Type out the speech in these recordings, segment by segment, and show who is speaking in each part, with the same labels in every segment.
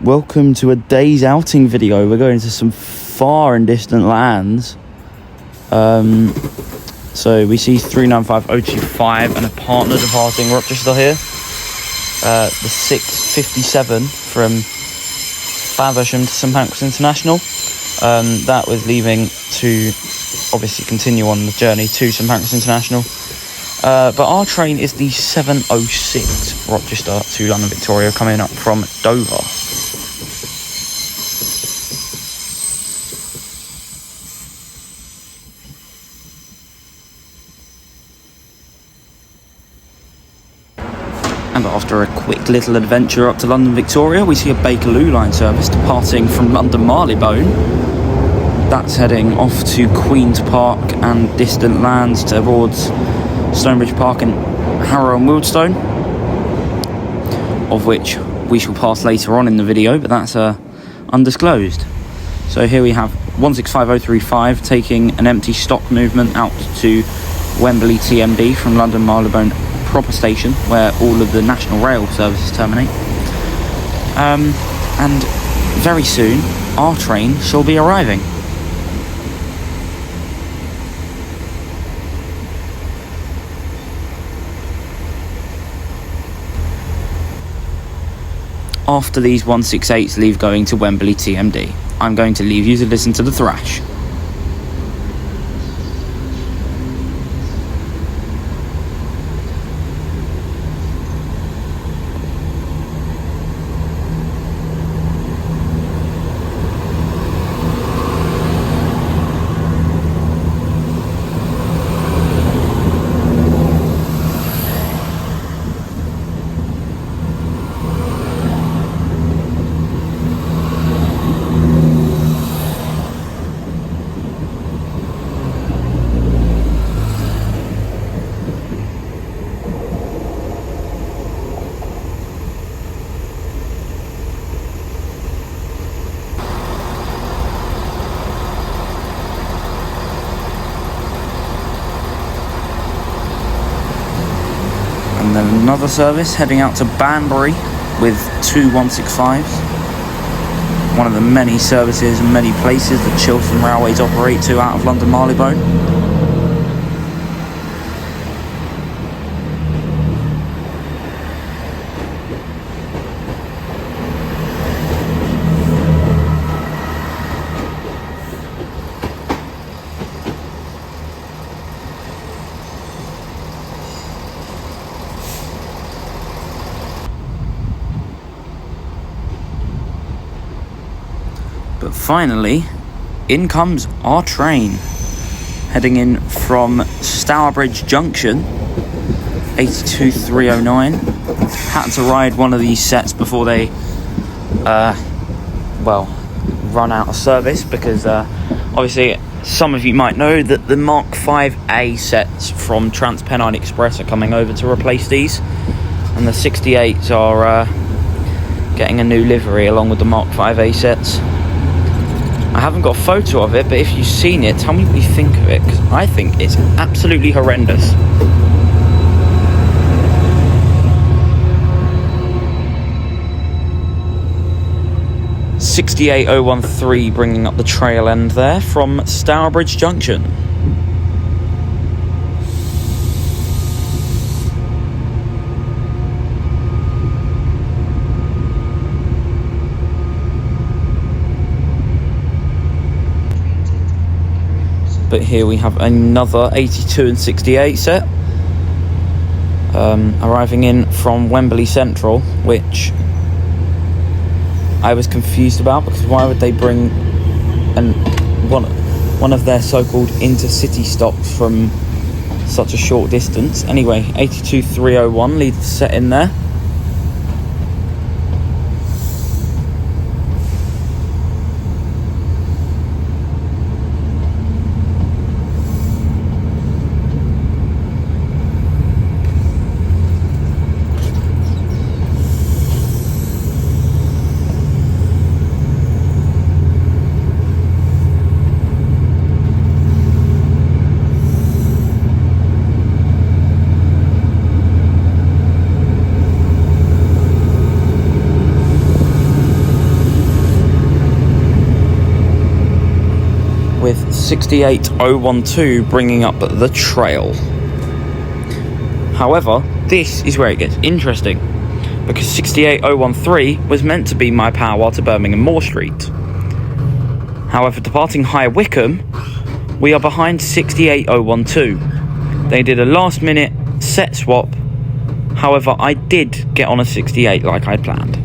Speaker 1: Welcome to a day's outing video. We're going to some far and distant lands. So we see 395025 and a partner departing Rochester here. The 657 from Faversham to St Pancras International. That was leaving to obviously continue on the journey to St Pancras International. But our train is the 706 Rochester to London Victoria, coming up from Dover. And after a quick little adventure up to London Victoria, we see a Bakerloo line service departing from London Marylebone. That's heading off to Queen's Park and distant lands towards Stonebridge Park and Harrow and Wealdstone, of which we shall pass later on in the video, but that's undisclosed. So here we have 165035 taking an empty stock movement out to Wembley TMD from London Marylebone proper station, where all of the National Rail services terminate. And very soon our train shall be arriving. After these 168s leave going to Wembley TMD, I'm going to leave you to listen to the thrash. And then another service heading out to Banbury with two 165s. One of the many services and many places that Chiltern Railways operate to out of London Marylebone. But finally, in comes our train, heading in from Stourbridge Junction, 82309. Had to ride one of these sets before they, run out of service, because obviously some of you might know that the Mark 5A sets from Transpennine Express are coming over to replace these, and the 68s are getting a new livery along with the Mark 5A sets. I haven't got a photo of it, but if you've seen it, tell me what you think of it, because I think it's absolutely horrendous. (68013) bringing up the trail end there from Stourbridge Junction. But here we have another 82 and 68 set arriving in from Wembley Central, which I was confused about, because why would they bring one of their so-called intercity stops from such a short distance? Anyway, 82301 leads the set in there. 68012 bringing up the trail. However, this is where it gets interesting, because 68013 was meant to be my power to Birmingham Moor Street. However, departing High Wycombe, we are behind 68012. They did a last minute set swap. However, I did get on a 68 like I'd planned.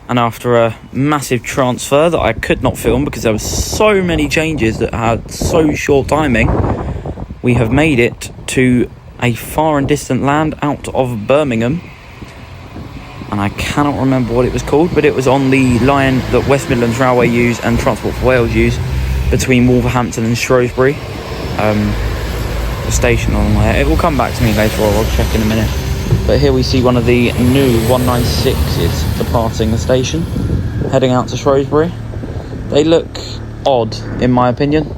Speaker 1: And after a massive transfer that I could not film because there were so many changes that had so short timing, we have made it to a far and distant land out of Birmingham. And I cannot remember what it was called, but it was on the line that West Midlands Railway use and Transport for Wales use between Wolverhampton and Shrewsbury. The station on there. It will come back to me later, or I'll check in a minute. But here we see one of the new 196s departing the station, heading out to Shrewsbury. They look odd, in my opinion.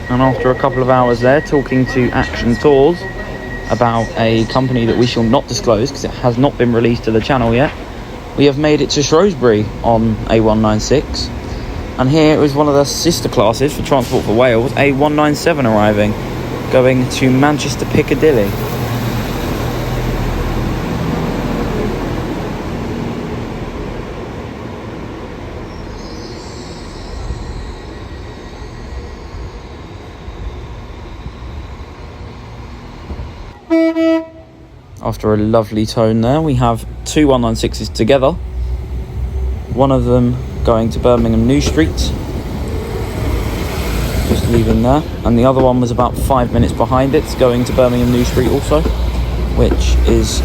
Speaker 1: And after a couple of hours there, talking to Action Tours about a company that we shall not disclose because it has not been released to the channel yet, we have made it to Shrewsbury on a 196. And here is one of the sister classes for Transport for Wales, a 197 arriving, going to Manchester Piccadilly. After a lovely tone there, we have two 196s together. One of them going to Birmingham New Street, just leaving there, and the other one was about 5 minutes behind it, going to Birmingham New Street also, which is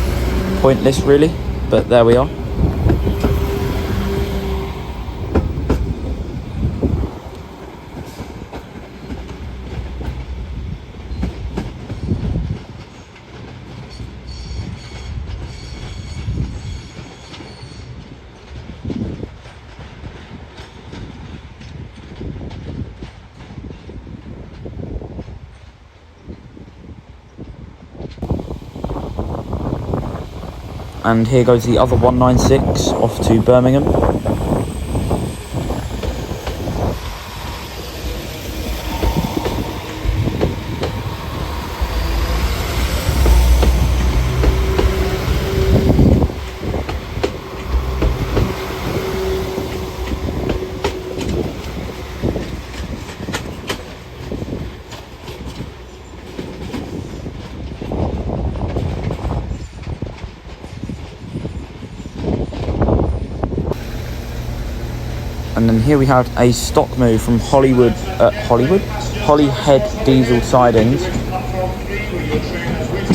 Speaker 1: pointless really, but there we are. And here goes the other 196 off to Birmingham. And then here we have a stock move from Holyhead Diesel Sidings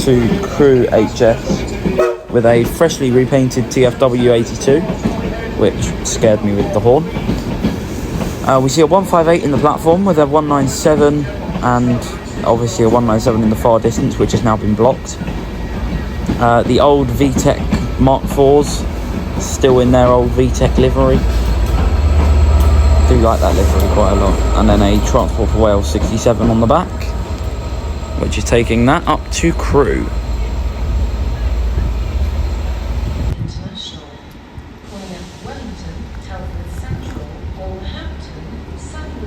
Speaker 1: to Crew HS with a freshly repainted TFW 82, which scared me with the horn. We see a 158 in the platform with a 197 and obviously a 197 in the far distance, which has now been blocked. The old VTEC Mark IVs still in their old VTEC livery. I do like that livery quite a lot. And then a Transport for Wales 67 on the back, which is taking that up to Crew.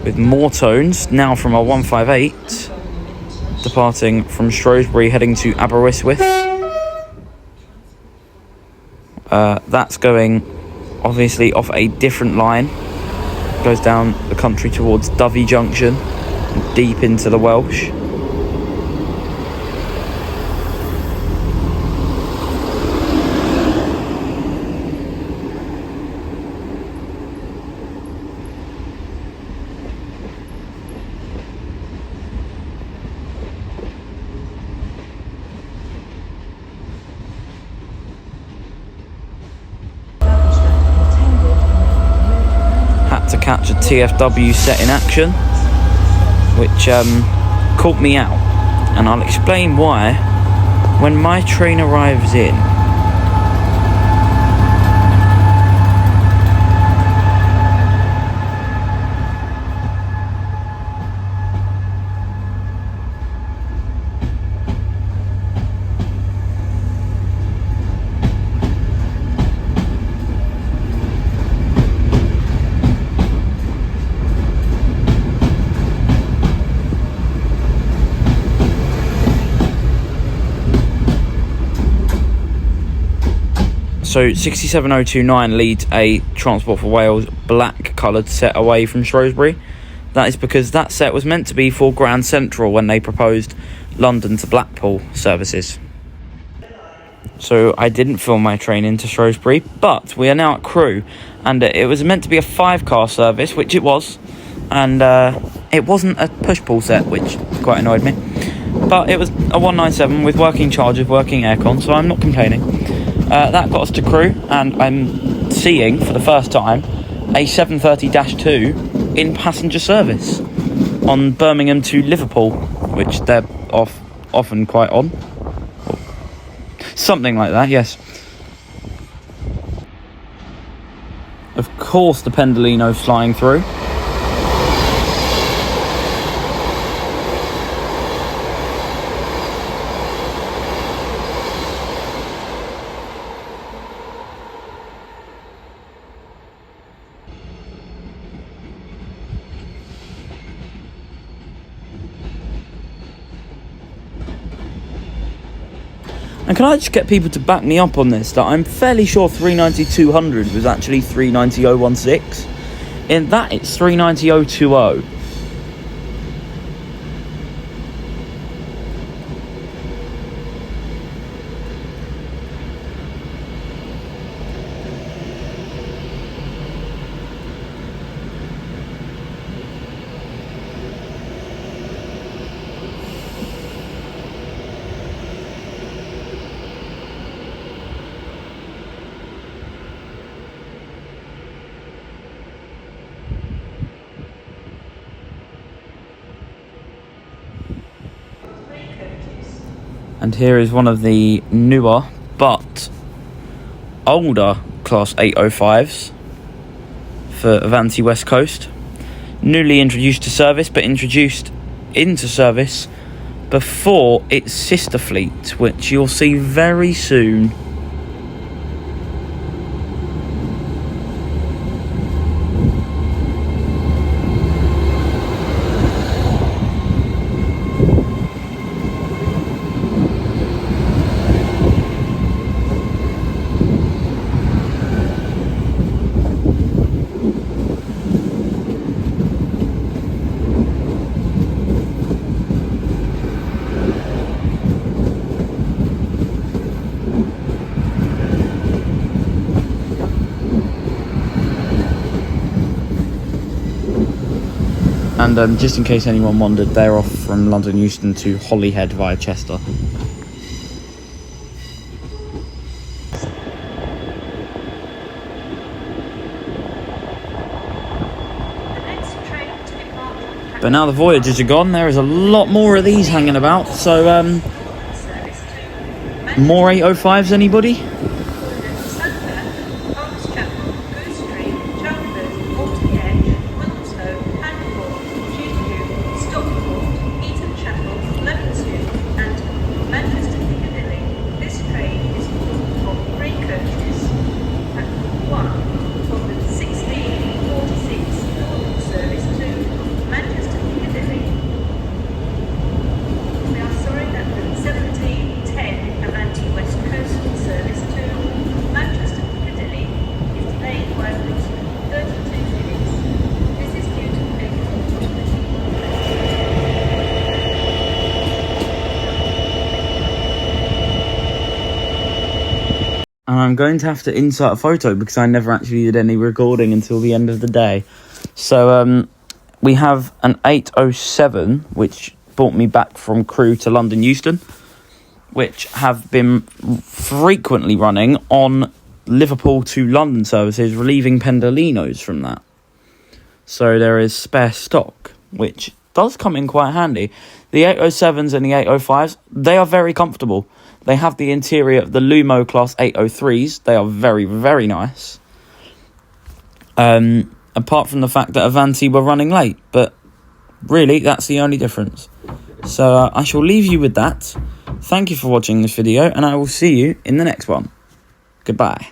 Speaker 1: With more tones, now from a 158, departing from Shrewsbury heading to Aberystwyth. That's going obviously off a different line. Goes down the country towards Dovey Junction and deep into the Welsh. had to catch a TFW set in action, which caught me out, and I'll explain why when my train arrives in. So 67029 leads a Transport for Wales black coloured set away from Shrewsbury. That is because that set was meant to be for Grand Central when they proposed London to Blackpool services. So I didn't film my train into Shrewsbury, but we are now at Crewe, and it was meant to be a 5-car service, which it was, and it wasn't a push-pull set, which quite annoyed me. But it was a 197 with working chargers, working aircon, so I'm not complaining. That got us to Crewe, and I'm seeing, for the first time, a 730-2 in passenger service on Birmingham to Liverpool, which they're often quite on. Something like that, yes. Of course the Pendolino's flying through. And can I just get people to back me up on this, that I'm fairly sure 390-200 was actually 390-016. In that, it's 390-020. And here is one of the newer but older Class 805s for Avanti West Coast. Newly introduced to service, but introduced into service before its sister fleet, which you'll see very soon. And just in case anyone wondered, they're off from London Euston to Holyhead via Chester. But now the Voyagers are gone, there is a lot more of these hanging about. So, more 805s, anybody? And I'm going to have to insert a photo because I never actually did any recording until the end of the day. So we have an 807, which brought me back from Crewe to London Euston, which have been frequently running on Liverpool to London services, relieving Pendolinos from that. so there is spare stock, which does come in quite handy. The 807s and the 805s, they are very comfortable. They have the interior of the Lumo class 803s. They are very, very nice. Apart from the fact that Avanti were running late, but really, that's the only difference. So I shall leave you with that. Thank you for watching this video, and I will see you in the next one. Goodbye.